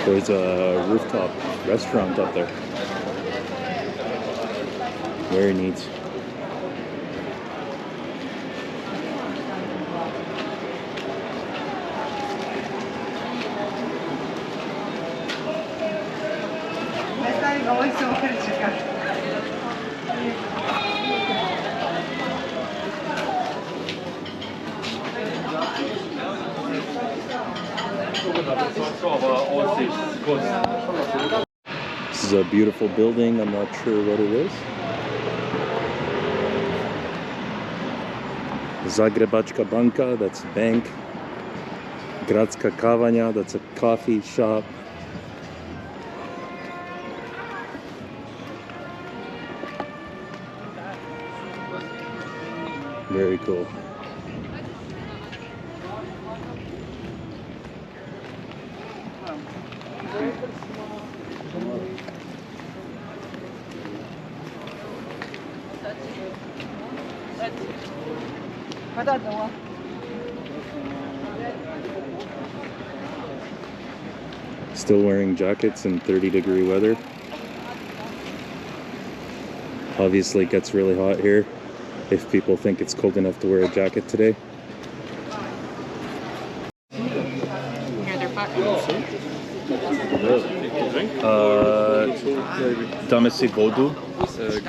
There's a rooftop restaurant up there. Very neat. This is a beautiful building. I'm not sure what it is. Zagrebačka banka, that's a bank. Gradska kavanja, that's a coffee shop. Very cool. Still wearing jackets in 30-degree weather. Obviously it gets really hot here if people think it's cold enough to wear a jacket today. Here, they're fucking. Dame si vodu.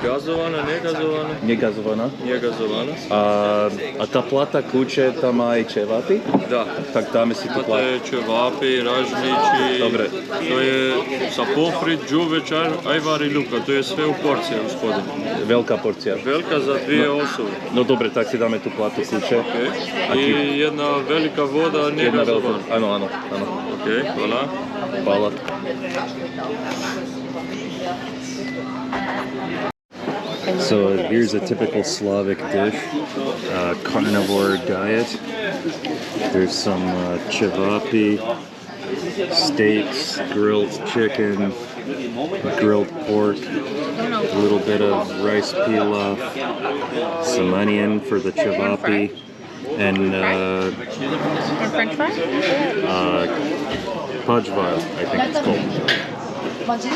Gazovana, negazovana? Негазована. Негazovana. A ta plata kuće tamo i ćevapi? Da. Tak dame si tu To plata. je čevapi, ražnići. Dobre. To je sa pofrit, džuveć, ajvar i luka. To je sve u porcija, gospodine. Velika porcija. Velika za 2 osobe. No dobre, tak si dame tu platu kuće. Okay. I jedna velika voda, negazovana. Ano. Ok, hvala. Hvala. So here's a typical Slavic dish, carnivore diet. There's some cevapi, steaks, grilled chicken, grilled pork, a little bit of rice pilaf, some onion for the cevapi, and French fries? pajvar, I think it's called.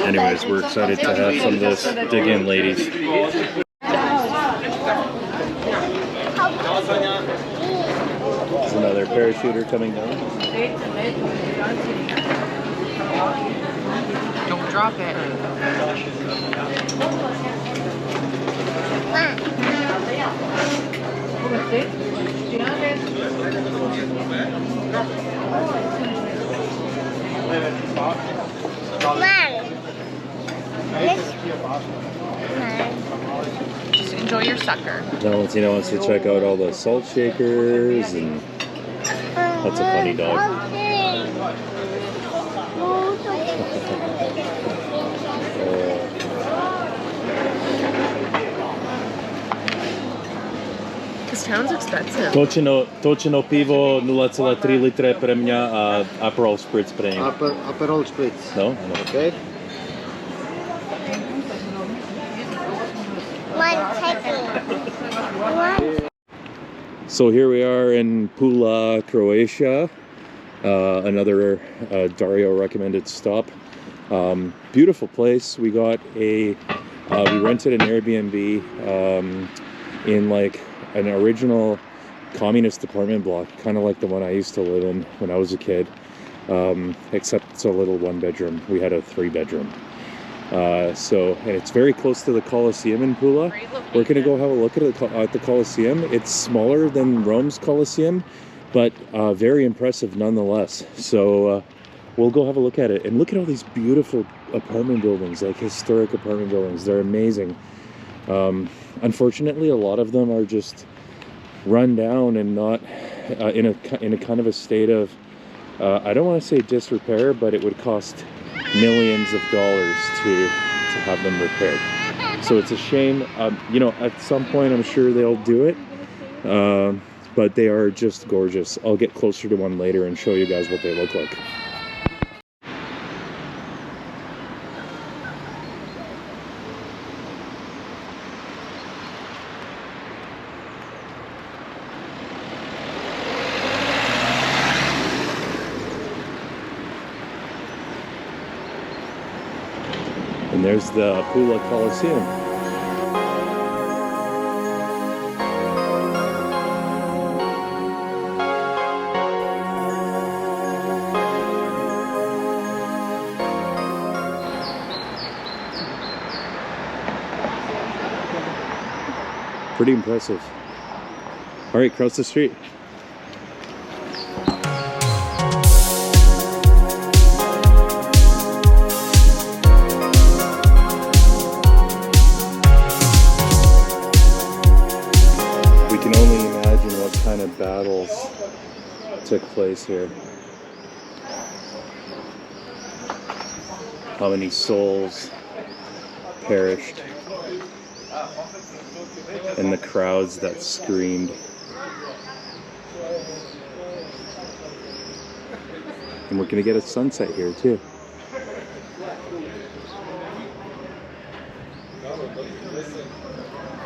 Anyways, we're excited to have some of this. Dig in, ladies. There's another parachuter coming down. Don't drop it. Just enjoy your sucker. Valentina wants to check out all the salt shakers, and that's a funny dog. This town's expensive. Točeno pivo 0,3 litre pre mňa a Aperol Spritz pre nje. Aperol Spritz. No? Okay. So here we are in Pula, Croatia. Another Dario recommended stop. Beautiful place. We got we rented an Airbnb in like an original communist apartment block, kind of like the one I used to live in when I was a kid, except it's a little 1-bedroom. We had a 3-bedroom. And it's very close to the Colosseum in Pula. We're gonna go have a look at the Colosseum. It's smaller than Rome's Colosseum, but very impressive nonetheless. So we'll go have a look at it. And look at all these beautiful apartment buildings, like historic apartment buildings. They're amazing. Unfortunately, a lot of them are just run down and not in a kind of a state of, I don't want to say disrepair, but it would cost millions of dollars to have them repaired. So it's a shame. You know, at some point I'm sure they'll do it, but they are just gorgeous. I'll get closer to one later and show you guys what they look like. there's the Pula Coliseum. Pretty impressive. All right, cross the street. We can only imagine what kind of battles took place here. How many souls perished. And the crowds that screamed. And we're gonna get a sunset here too.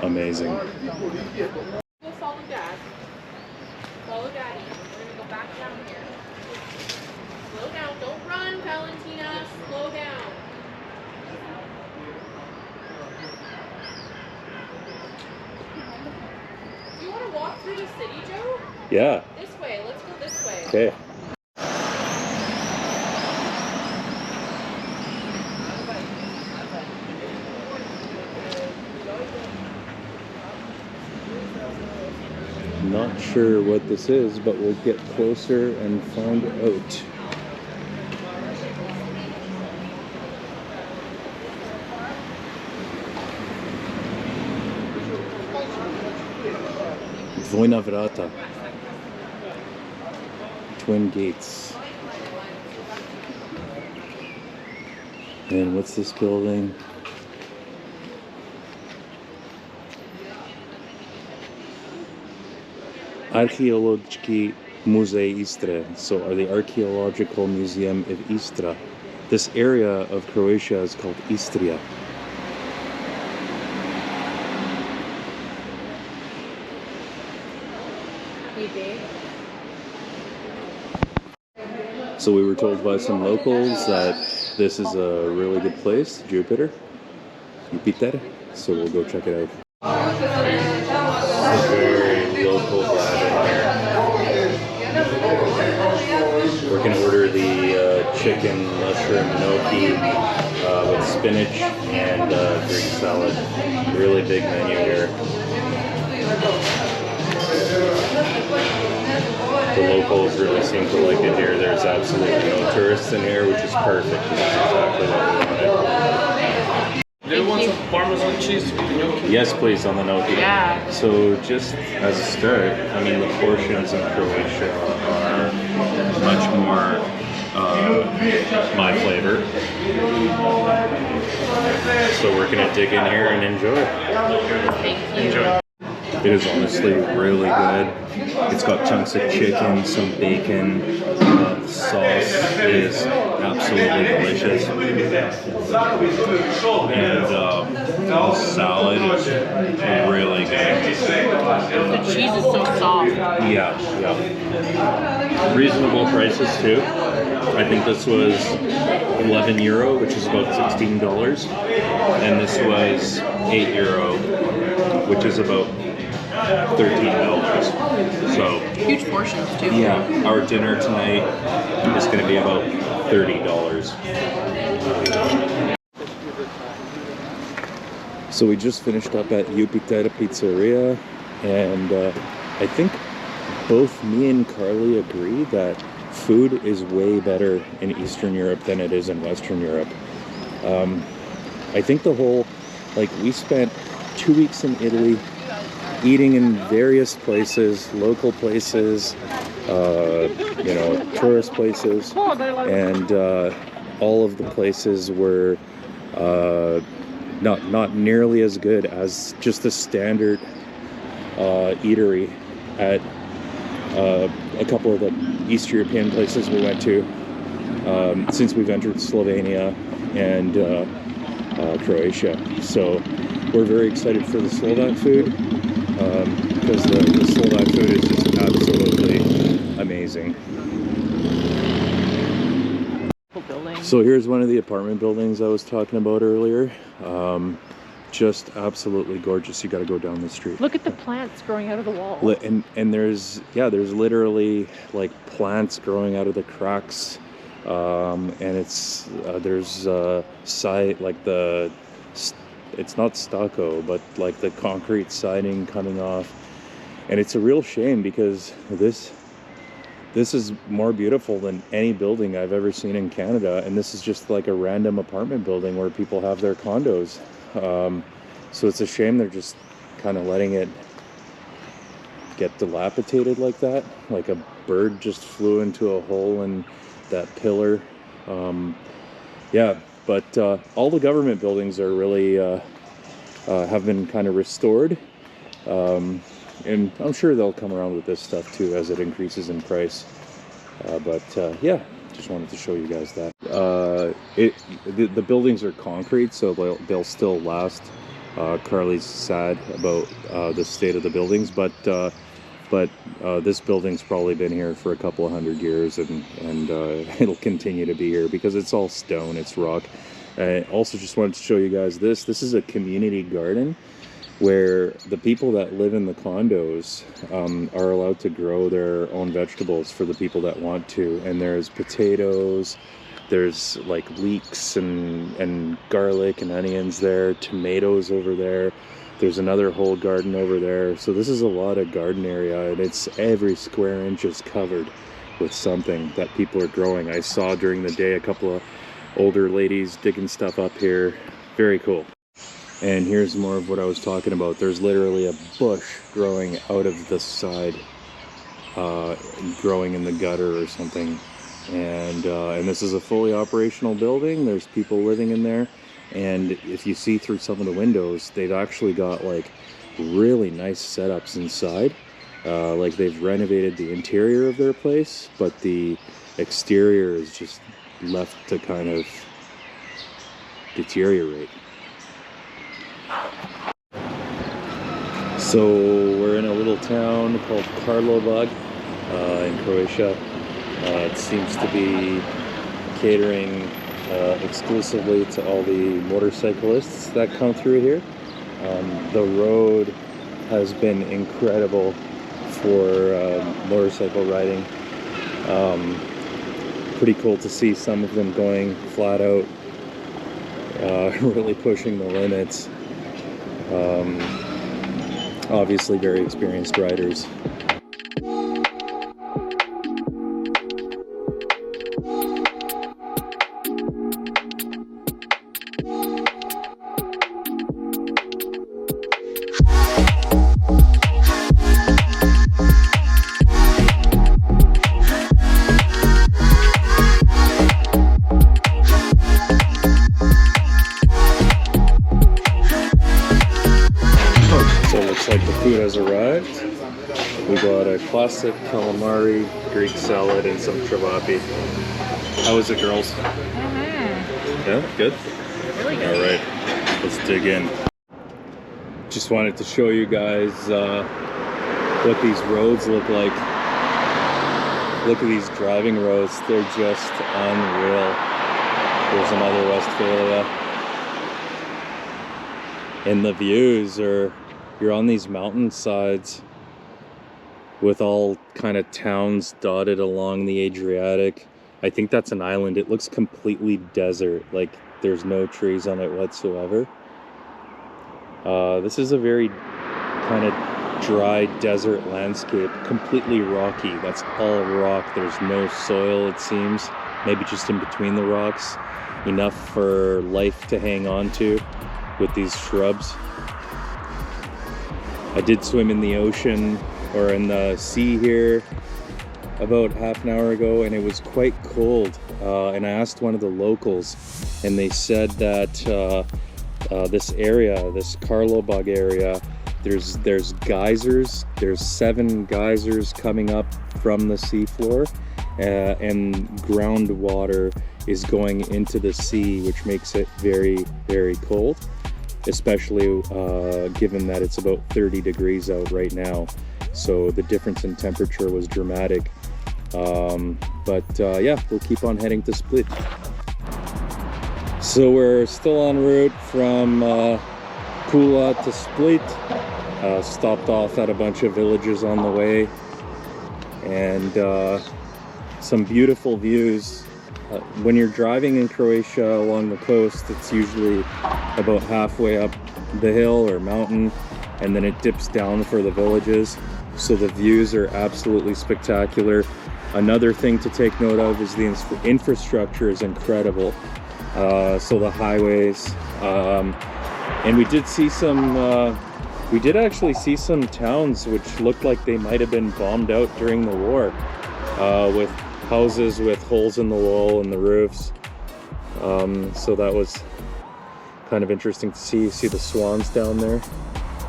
Amazing. Follow Dad. Follow Daddy. We're gonna go back down here. Slow down. Don't run, Valentina. Slow down. You want to walk through the city, Joe? Yeah. This way. Let's go this way. Okay. Not sure what this is, but we'll get closer and find out. Vojna Vrata. Twin gates. And what's this building? Archaeological Muzej Istre, so or the Archaeological Museum of Istra. This area of Croatia is called Istria. So we were told by some locals that this is a really good place, Jupiter. So we'll go check it out. It's a very local vibe in here. We're gonna order the chicken mushroom gnocchi with spinach and Greek salad. Really big menu here. The locals really seem to like it here. There's absolutely no tourists in here, which is perfect. That's exactly what we wanted. Do you want some Parmesan cheese with the gnocchi? Yes, please, on the gnocchi. Yeah. So just as a start, I mean, the portions in Croatia are much more my flavor. So we're gonna dig in here and enjoy. Thank you. Enjoy. It is honestly really good. It's got chunks of chicken, some bacon. The sauce is absolutely delicious. And the salad is really good. The cheese is so soft. Yeah, yeah. Reasonable prices too. I think this was 11 euro, which is about $16. And this was 8 euro, which is about $13. So Huge portions too. yeah, our dinner tonight is going to be about $30. So we just finished up at Jupiter Pizzeria, and I think both me and Carly agree that food is way better in Eastern Europe than it is in Western Europe. I think the whole, like, we spent 2 weeks in Italy eating in various places, local places, you know, tourist places, and all of the places were not nearly as good as just the standard eatery at a couple of the East European places we went to since we've entered Slovenia and Croatia. So we're very excited for the Slovak food because the Slovak food is just absolutely amazing. building. So here's one of the apartment buildings I was talking about earlier. Just absolutely gorgeous. You got to go down the street. Look at the plants growing out of the wall. And there's literally like plants growing out of the cracks, and it's there's side like it's not stucco, but like the concrete siding coming off, and it's a real shame because this is more beautiful than any building I've ever seen in Canada, and this is just like a random apartment building where people have their condos. So it's a shame they're just kind of letting it get dilapidated like that. Like a bird just flew into a hole in that pillar. Yeah, but all the government buildings are really have been kind of restored. And I'm sure they'll come around with this stuff too as it increases in price. Yeah, just wanted to show you guys that. The buildings are concrete, so they'll still last. Carly's sad about the state of the buildings, but this building's probably been here for a couple of 100 years, and it'll continue to be here because it's all stone, it's rock. I also just wanted to show you guys this. This is a community garden where the people that live in the condos are allowed to grow their own vegetables for the people that want to. And there's potatoes, there's like leeks and garlic and onions there, tomatoes over there. There's another whole garden over there. So this is a lot of garden area, and it's every square inch is covered with something that people are growing. I saw during the day a couple of older ladies digging stuff up here. Very cool. And here's more of what I was talking about. There's literally a bush growing out of the side, growing in the gutter or something. And this is a fully operational building. There's people living in there. And if you see through some of the windows, they've actually got like really nice setups inside. Like they've renovated the interior of their place, but the exterior is just left to kind of deteriorate. So we're in a little town called Karlovac in Croatia. It seems to be catering exclusively to all the motorcyclists that come through here. The road has been incredible for motorcycle riding. Pretty cool to see some of them going flat out, really pushing the limits. Obviously very experienced riders. Like the food has arrived. We got a classic calamari, Greek salad, and some travapi. How was it, girls? Yeah, good? Really good. Alright, let's dig in. Just wanted to show you guys what these roads look like. Look at these driving roads, they're just unreal. There's another Westphalia. And the views are, you're on these mountainsides with all kind of towns dotted along the Adriatic. I think that's an island. It looks completely desert, like there's no trees on it whatsoever. This is a very kind of dry desert landscape, completely rocky. That's all rock. There's no soil, it seems. Maybe just in between the rocks. Enough for life to hang on to with these shrubs. I did swim in the ocean or in the sea here about half an hour ago, and it was quite cold. And I asked one of the locals, and they said that this area, this Karlovac area, there's geysers. There's 7 geysers coming up from the seafloor, and groundwater is going into the sea, which makes it very, very cold. Especially given that it's about 30 degrees out right now. So the difference in temperature was dramatic. Yeah, we'll keep on heading to Split. So we're still en route from Pula to Split. Stopped off at a bunch of villages on the way, and some beautiful views. When you're driving in Croatia along the coast, it's usually about halfway up the hill or mountain, and then it dips down for the villages. So the views are absolutely spectacular. Another thing to take note of is the infrastructure is incredible. So the highways, and we did see some, we did actually see some towns which looked like they might have been bombed out during the war, with houses with holes in the wall and the roofs. So that was kind of interesting to see. You see the swans down there?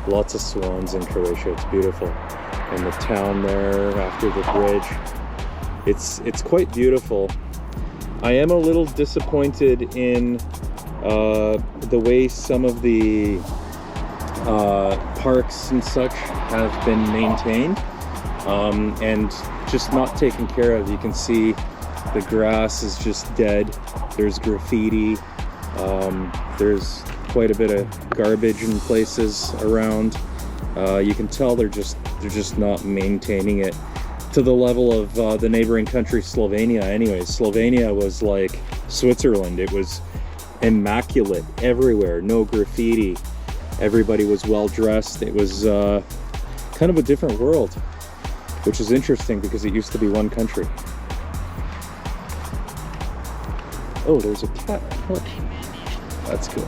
Lots of swans in Croatia. It's beautiful. And the town there after the bridge. It's quite beautiful. I am a little disappointed in the way some of the parks and such have been maintained, and just not taken care of. You can see the grass is just dead. There's graffiti. There's quite a bit of garbage in places around. You can tell they're just not maintaining it to the level of the neighboring country Slovenia. Anyways, Slovenia was like Switzerland. It was immaculate everywhere, no graffiti. Everybody was well dressed. It was kind of a different world, which is interesting because it used to be one country. Oh, there's a cat. Look, that's cool.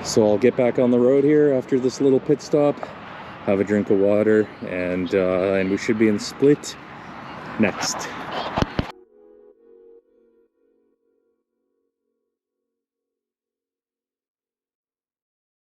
So I'll get back on the road here after this little pit stop, have a drink of water, and we should be in Split next.